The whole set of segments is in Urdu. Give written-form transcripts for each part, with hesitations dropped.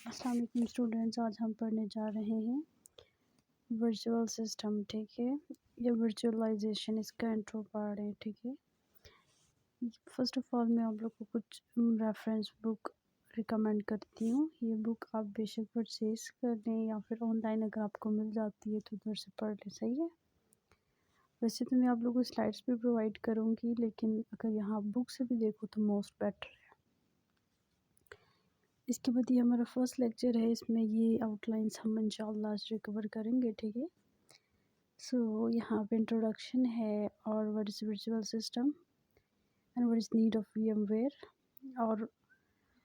السلام علیکم اسٹوڈینٹس، آج ہم پڑھنے جا رہے ہیں ورچوئل سسٹم. ٹھیک ہے، یہ ورچوئلائزیشن اس کا انٹرو پڑھ رہے ہیں. ٹھیک ہے، فرسٹ آف آل میں آپ لوگ کو کچھ ریفرنس بک ریکمینڈ کرتی ہوں. یہ بک آپ بے شک پرچیز کر لیں یا پھر آن لائن اگر آپ کو مل جاتی ہے تو ادھر سے پڑھ لیں. صحیح ہے، ویسے تو میں آپ لوگوں کو سلائڈس بھی پرووائڈ کروں گی، لیکن اگر یہاں بک سے بھی دیکھو تو موسٹ بیٹر ہے. اس کے بعد یہ ہمارا فرسٹ لیکچر ہے، اس میں یہ آؤٹ لائنس ہم انشاءاللہ آج ریکور کریں گے. ٹھیک ہے، سو یہاں پہ انٹروڈکشن ہے اور what is virtual system and what is need of VMware اور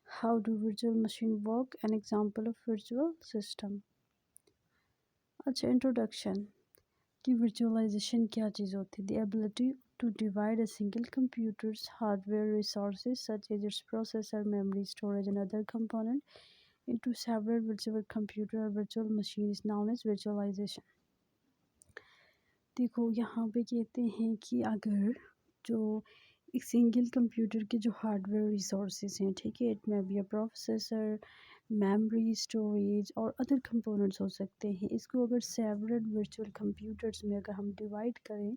how do virtual machine work, an example of virtual system. اچھا، انٹروڈکشن کی ورچوئلائزیشن کیا چیز ہوتی ہے؟ The ability to divide a single computer's hardware resources such as its processor, memory, storage and other component into several virtual computer or virtual machine is known as virtualization. دیکھو یہاں پہ کہتے ہیں کہ اگر جو ایک سنگل کمپیوٹر کے جو ہارڈ ویئر ریسورسز ہیں، ٹھیک ہے، اٹ میں be a processor, memory, storage اور ادر کمپوننٹس ہو سکتے ہیں. اس کو اگر سیورل ورچوئل کمپیوٹرز میں اگر ہم ڈیوائڈ کریں،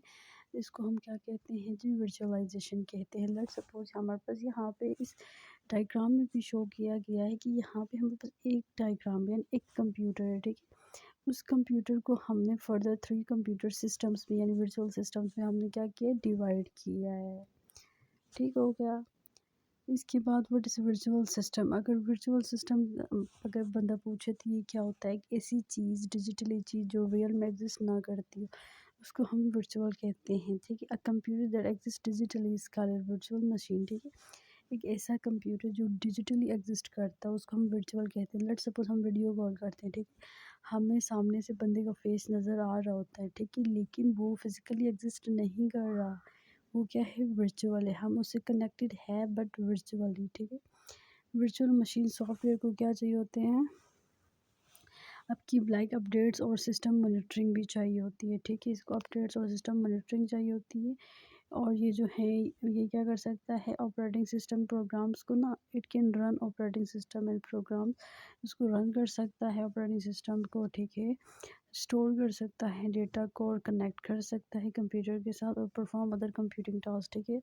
اس کو ہم کیا کہتے ہیں جی؟ ورچوئلائزیشن کہتے ہیں. لیٹ سپوز ہمارے پاس یہاں پہ اس ڈائیگرام میں بھی شو کیا گیا ہے کہ یہاں پہ ہمارے پاس ایک ڈائیگرام یعنی ایک کمپیوٹر ہے. ٹھیک ہے، اس کمپیوٹر کو ہم نے فردر 3 کمپیوٹر سسٹمز میں یعنی ورچوئل سسٹمز میں ہم نے کیا کیا؟ ڈیوائڈ کیا ہے. ٹھیک ہو گیا. اس کے بعد واٹ از ورچوئل سسٹم؟ اگر ورچوئل سسٹم اگر بندہ پوچھے تو یہ کیا ہوتا ہے؟ ایک ایسی چیز، ڈیجیٹلی چیز جو ریئل میں ایگزسٹ نہ کرتی ہو، اس کو ہم ورچوئل کہتے ہیں. ٹھیک ہے، computer that exist digitally is called virtual machine. ٹھیک ہے، ایک ایسا کمپیوٹر جو ڈیجیٹلی ایگزسٹ کرتا ہے اس کو ہم ورچوئل کہتے ہیں. لیٹ سپوز ہم ویڈیو کال کرتے ہیں، ٹھیک ہے، ہمیں سامنے سے بندے کا فیس نظر آ رہا ہوتا ہے، ٹھیک ہے، لیکن وہ فزیکلی ایگزسٹ نہیں کر رہا، وہ کیا ہے؟ ورچوئل ہے. ہم اس سے کنیکٹڈ ہے بٹ ورچوئلی. ٹھیک ہے، ورچوئل مشین سافٹ ویئر کو کیا چاہیے ہوتے ہیں؟ اب کی لائک اپڈیٹس اور سسٹم مانیٹرنگ بھی چاہیے ہوتی ہے. ٹھیک ہے، اس کو اپڈیٹس اور سسٹم مانیٹرنگ چاہیے ہوتی ہے. اور یہ جو ہے یہ کیا کر سکتا ہے؟ آپریٹنگ سسٹم پروگرامز کو نا، it can run operating system and program, اس کو رن کر سکتا ہے آپریٹنگ سسٹم کو. ٹھیک ہے، اسٹور کر سکتا ہے ڈیٹا کو اور کنیکٹ کر سکتا ہے کمپیوٹر کے ساتھ اور پرفارم ادر کمپیوٹنگ ٹاسک. ٹھیک ہے،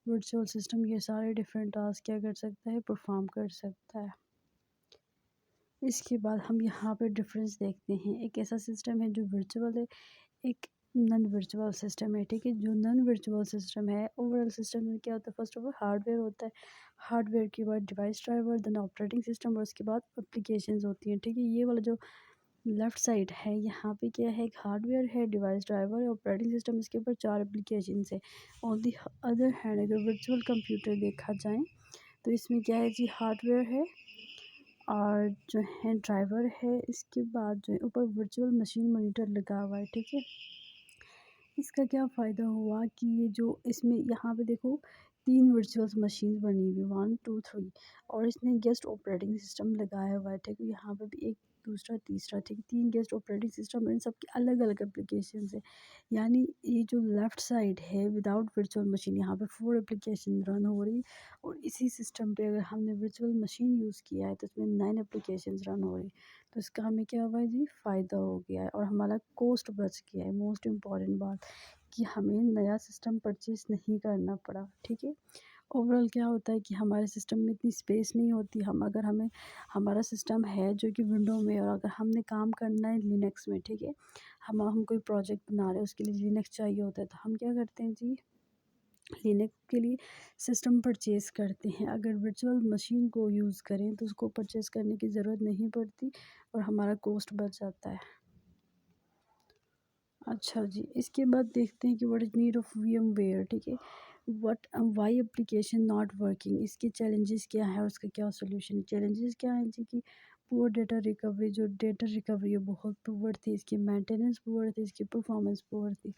ورچوئل سسٹم یہ سارے ڈیفرنٹ ٹاسک کیا کر سکتا ہے؟ پرفارم کر سکتا ہے. اس کے بعد ہم یہاں پہ ڈفرینس دیکھتے ہیں. ایک ایسا سسٹم ہے جو ورچوئل ہے، ایک نان ورچوئل سسٹم ہے. ٹھیک ہے، جو نان ورچوئل سسٹم ہے، اوورآل سسٹم میں کیا ہوتا ہے؟ First of all hardware ہوتا ہے، ہارڈ ویئر کے بعد device driver, then operating system اور اس کے بعد اپلیکیشنز ہوتی ہیں. ٹھیک ہے، یہ والا جو لیفٹ سائڈ ہے یہاں پہ کیا ہے؟ ایک ہارڈ ویئر ہے، ڈیوائس ڈرائیور ہے، آپریٹنگ سسٹم، اس کے اوپر 4 اپلیکیشنز ہیں. آن دی ادر ہینڈ اگر ورچوئل کمپیوٹر دیکھا جائیں تو اس میں کیا ہے جی؟ ہارڈ ویئر ہے اور جو ہے ڈرائیور ہے، اس کے بعد جو ہے اوپر ورچوئل مشین مانیٹر لگا ہوا ہے. ٹھیک ہے، اس کا کیا فائدہ ہوا کہ یہ جو اس میں یہاں پہ دیکھو 3 ورچوئل مشین بنی ہوئی، 1 2 3، اور اس نے گیسٹ آپریٹنگ سسٹم لگایا ہوا ہے. ٹھیک ہے، یہاں پہ بھی ایک، دوسرا، تیسرا. ٹھیک ہے، 3 گیسٹ آپریٹنگ سسٹم، ان سب کی الگ الگ اپلیکیشنز ہیں. یعنی یہ جو لیفٹ سائڈ ہے وداؤٹ ورچوئل مشین، یہاں پہ 4 اپلیکیشن رن ہو رہی، اور اسی سسٹم پہ اگر ہم نے ورچوئل مشین یوز کیا ہے تو اس میں 9 اپلیکیشنز رن ہو رہی. تو اس کا ہمیں کیا ہوا ہے جی؟ فائدہ ہو گیا ہے اور ہمارا کوسٹ بچ گیا ہے. موسٹ امپورٹنٹ بات کہ ہمیں نیا سسٹم پرچیز نہیں کرنا پڑا. ٹھیک ہے، اوورآل کیا ہوتا ہے کہ ہمارے سسٹم میں اتنی اسپیس نہیں ہوتی. ہمیں ہمارا سسٹم ہے جو کہ ونڈو میں، اور اگر ہم نے کام کرنا ہے لینکس میں، ٹھیک ہے، ہم کوئی پروجیکٹ بنا رہے ہیں، اس کے لیے لینکس چاہیے ہوتا ہے، تو ہم کیا کرتے ہیں جی؟ لینکس کے لیے سسٹم پرچیز کرتے ہیں. اگر ورچوئل مشین کو یوز کریں تو اس کو پرچیز کرنے کی ضرورت نہیں پڑتی اور ہمارا کوسٹ بچ جاتا ہے. اچھا جی، اس کے بعد دیکھتے ہیں کہ what is need of VMware. ٹھیک ہے، وائی اپلیکیشن ناٹ ورکنگ، اس کے چیلنجز کیا ہے اور اس کا کیا سولوشن؟ چیلنجز کیا ہیں جی؟ کہ پور ڈیٹا ریکوری، جو ڈیٹا ریکوری ہے بہت پور تھی، اس کی مینٹیننس پور تھی، اس کی پرفارمنس پور تھی.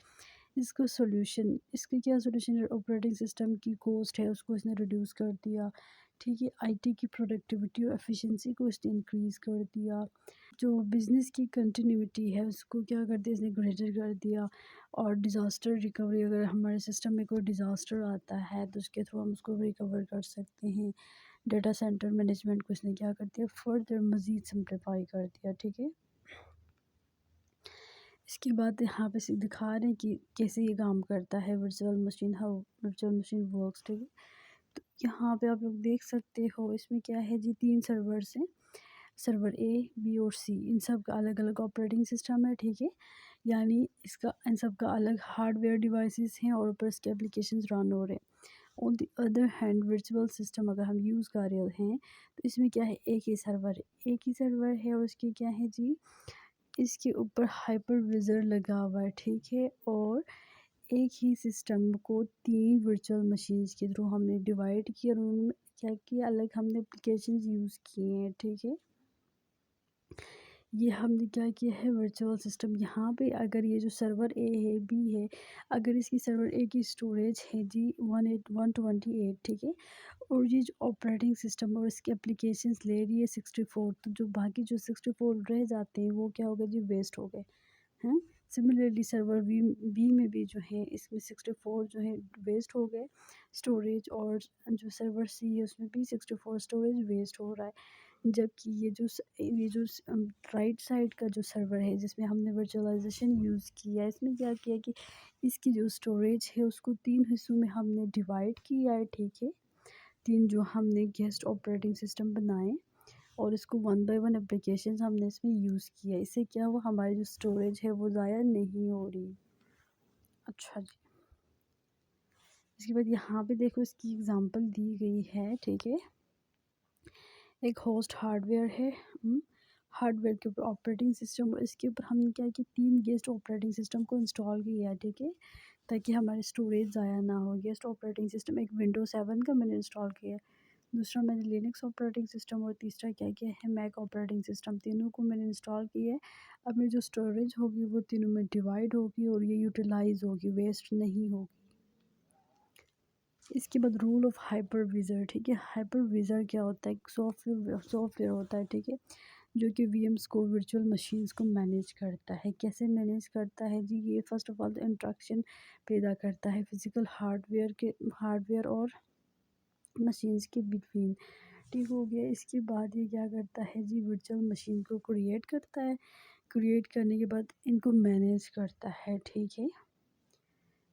اس کا سولوشن، اس کا کیا سولوشن ہے؟ آپریٹنگ سسٹم کی کوسٹ ہے اس کو اس نے ریڈیوس کر دیا. ٹھیک ہے، آئی ٹی کی پروڈکٹیوٹی اور ایفیشنسی کو اس نے انکریز کر دیا. جو بزنس کی کنٹینیوٹی ہے اس کو کیا کر دیا؟ اس نے گریٹر کر دیا. اور ڈیزاسٹر ریکوری، اگر ہمارے سسٹم میں کوئی ڈیزاسٹر آتا ہے تو اس کے تھرو ہم اس کو ریکور کر سکتے ہیں. ڈیٹا سینٹر مینجمنٹ کو اس نے کیا کر دیا، فردر مزید سمپلیفائی کر دیا، ٹھیک ہے۔ اس کے بعد یہاں پہ دکھا رہے ہیں کہ کیسے یہ کام کرتا ہے virtual machine, how virtual machine works, ٹھیک ہے۔ تو یہاں پہ آپ لوگ دیکھ سکتے ہو اس میں کیا ہے جی، 3 سرورز ہیں، سرور اے، بی اور سی، ان سب کا الگ الگ آپریٹنگ سسٹم ہے، ٹھیک ہے۔ یعنی اس کا ان سب کا الگ ہارڈ ویئر ڈیوائسز ہیں اور اوپر اس کے اپلیکیشنز رن ہو رہے ہیں۔ On the other hand virtual system اگر ہم یوز کر رہے ہیں تو اس میں کیا ہے، ایک ہی سرور ہے، ایک ہی سرور ہے، اور اس کی کیا ہے جی، اس کے اوپر ہائپر ویزر لگا ہوا ہے، ٹھیک ہے۔ اور ایک ہی سسٹم کو 3 ورچوئل مشینز کے تھرو ہم نے ڈیوائڈ کیا اور ان میں کیا کیا، الگ ہم نے اپلیکیشنز یوز کیے ہیں، ٹھیک ہے۔ یہ ہم نے کیا کیا ہے ورچوئل سسٹم، یہاں پہ اگر یہ جو سرور اے ہے، بی ہے، اگر اس کی سرور اے کی اسٹوریج ہے جی 128، ٹھیک ہے، اور یہ جو آپریٹنگ سسٹم اور اس کی اپلیکیشنز لے رہی ہے 64، تو جو باقی جو 64 رہ جاتے ہیں وہ کیا ہوگا جی، ویسٹ ہو گئے ہیں۔ سملرلی سرور بی میں بھی جو ہے اس میں 64 جو ہے ویسٹ ہو گئے اسٹوریج، اور جو سرور سی ہے اس میں بھی 64 اسٹوریج ویسٹ ہو رہا ہے۔ جبکہ یہ جو رائٹ سائڈ کا جو سرور ہے جس میں ہم نے ورچوئلائزیشن یوز کیا ہے، اس میں کیا کیا کہ اس کی جو اسٹوریج ہے اس کو 3 حصوں میں ہم نے ڈیوائڈ کیا ہے، ٹھیک ہے۔ 3 جو ہم نے گیسٹ آپریٹنگ سسٹم بنائے اور اس کو 1 بائی 1 اپلیکیشنز ہم نے اس میں یوز کیا، اس سے کیا ہوا، ہماری جو اسٹوریج ہے وہ ضائع نہیں ہو رہی۔ اچھا جی، اس کے بعد یہاں پہ دیکھو اس کی اگزامپل دی گئی ہے، ٹھیک ہے۔ ایک ہوسٹ ہارڈ ویئر ہے، ہارڈ ویئر کے اوپر آپریٹنگ سسٹم، اور اس کے اوپر ہم نے کیا کہ 3 گیسٹ آپریٹنگ سسٹم کو انسٹال کیا ہے، ٹھیک ہے، تاکہ ہماری اسٹوریج ضائع نہ ہو۔ گیسٹ آپریٹنگ سسٹم ایک ونڈوز 7 کا میں نے انسٹال کیا ہے، دوسرا میں نے لینکس آپریٹنگ سسٹم، اور تیسرا کیا کیا ہے، میک آپریٹنگ سسٹم، تینوں کو میں نے انسٹال کیا ہے۔ اب میری جو اسٹوریج ہوگی وہ تینوں میں ڈیوائڈ ہوگی اور یہ یوٹیلائز ہوگی، ویسٹ نہیں ہوگی۔ اس کے بعد رول آف ہائپر ویزر، ٹھیک ہے۔ ہائپر ویزر کیا ہوتا ہے، ایک سافٹ ویئر ہوتا ہے، ٹھیک ہے، جو کہ وی ایمس کو ورچوئل مشینز کو مینیج کرتا ہے۔ کیسے مینیج کرتا ہے جی، یہ فرسٹ آف آل انٹریکشن پیدا کرتا ہے فزیکل ہارڈ ویئر اور مشینز کے بٹوین، ٹھیک ہو گیا۔ اس کے بعد یہ کیا کرتا ہے جی، ورچوئل مشین کو کریٹ کرتا ہے، کریٹ کرنے کے بعد ان کو مینیج کرتا ہے، ٹھیک ہے،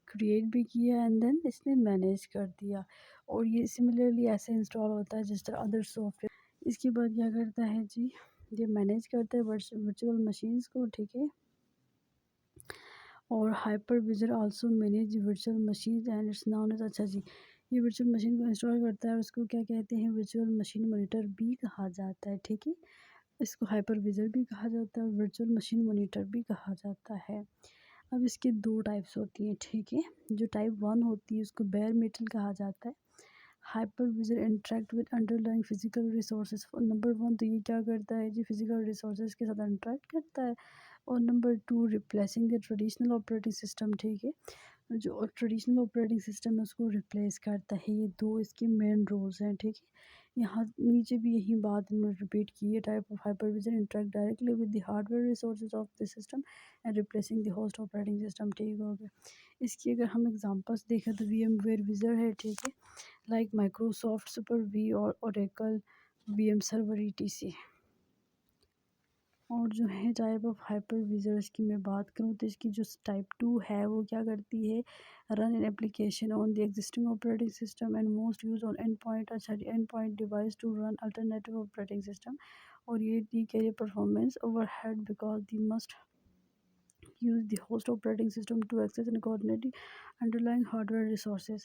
کریٹ بھی کیا اینڈ دین اس نے مینیج کر دیا، اور یہ سملرلی ایسے انسٹال ہوتا ہے جس طرح ادر سافٹ ویئر۔ اس کے بعد کیا کرتا ہے جی، یہ مینیج کرتا ہے ورچوئل مشینز کو، ٹھیک ہے، اور hypervisor also manage virtual machines and its known as, اچھا جی، یہ ورچوئل مشین کو انسٹال کرتا ہے اور اس کو کیا کہتے ہیں، ورچوئل مشین مانیٹر بھی کہا جاتا ہے، ٹھیک ہے، اس کو ہائپر ویزر بھی کہا جاتا ہے اور ورچوئل مشین مانیٹر بھی کہا جاتا ہے۔ اب اس کی 2 ٹائپس ہوتی ہیں، ٹھیک ہے، جو ٹائپ 1 ہوتی ہے اس کو بیئر میٹل کہا جاتا ہے۔ Hypervisor interact with underlying physical resources, number 1 تو یہ کیا کرتا ہے جی، فزیکل ریسورسز کے ساتھ انٹریکٹ کرتا ہے، اور number 2 replacing the traditional operating system, ٹھیک ہے، جو ٹریڈیشنل آپریٹنگ سسٹم ہے اس کو ریپلیس کرتا ہے۔ یہ 2 اس کے مین رولز ہیں، ٹھیک ہے۔ یہاں نیچے بھی یہی بات انہوں نے ریپیٹ کی ہے، type of hyper wiser interact directly with the hard where resources of the system and replacing the host operating system, ٹھیک ہو گیا۔ اس کی اگر ہم اگزامپلس دیکھیں تو وی ایم ویئر ویزر ہے، ٹھیک ہے، لائک مائکروسافٹ سپر وی اور اوریکل وی ایم سرور ETC۔ اور جو ہے ٹائپ آف ہائپر ویزرس کی میں بات کروں تو اس کی جو ٹائپ 2 ہے وہ کیا کرتی ہے، run an application on the existing operating system and most use on end point, اچھا end point device to run alternative operating system, اور یہ دی کے performance over head because the must use the host operating system to access and coordinate underlying hardware resources۔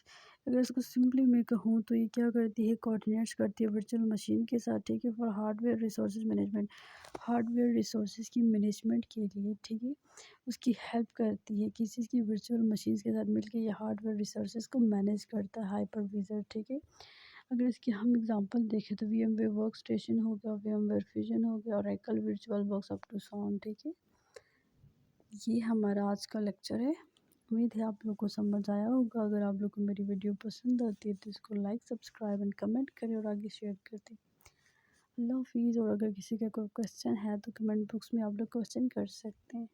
اگر اس کو سمپلی میں کہوں تو یہ کیا کرتی ہے، کوآرڈینیٹس کرتی ہے ورچوئل مشین کے ساتھ، ٹھیک ہے، for hard where resources management, hard where resources کی مینجمنٹ کے لیے، ٹھیک ہے، اس کی ہیلپ کرتی ہے، کسی کی ورچوئل مشینز کے ساتھ مل کے یہ ہارڈ ویئر ریسورسز کو مینیج کرتا ہے ہائپر ویزر، ٹھیک ہے۔ اگر اس کی ہم اگزامپل دیکھیں تو VMware workstation ہو گیا، وی ایم ویئر فیوژن ہو گیا، اور Oracle VirtualBox up to soon, ٹھیک ہے۔ یہ ہمارا آج کا لیکچر ہے، امید ہے آپ لوگ کو سمجھ آیا ہوگا۔ اگر آپ لوگ کو میری ویڈیو پسند آتی ہے تو اس کو لائک، سبسکرائب اینڈ کمنٹ کریں اور آگے شیئر کر دیں۔ اللہ حافظ، اور اگر کسی کا کوئی کوسچن ہے تو کمنٹ باکس میں آپ لوگ کوسچن کر سکتے ہیں۔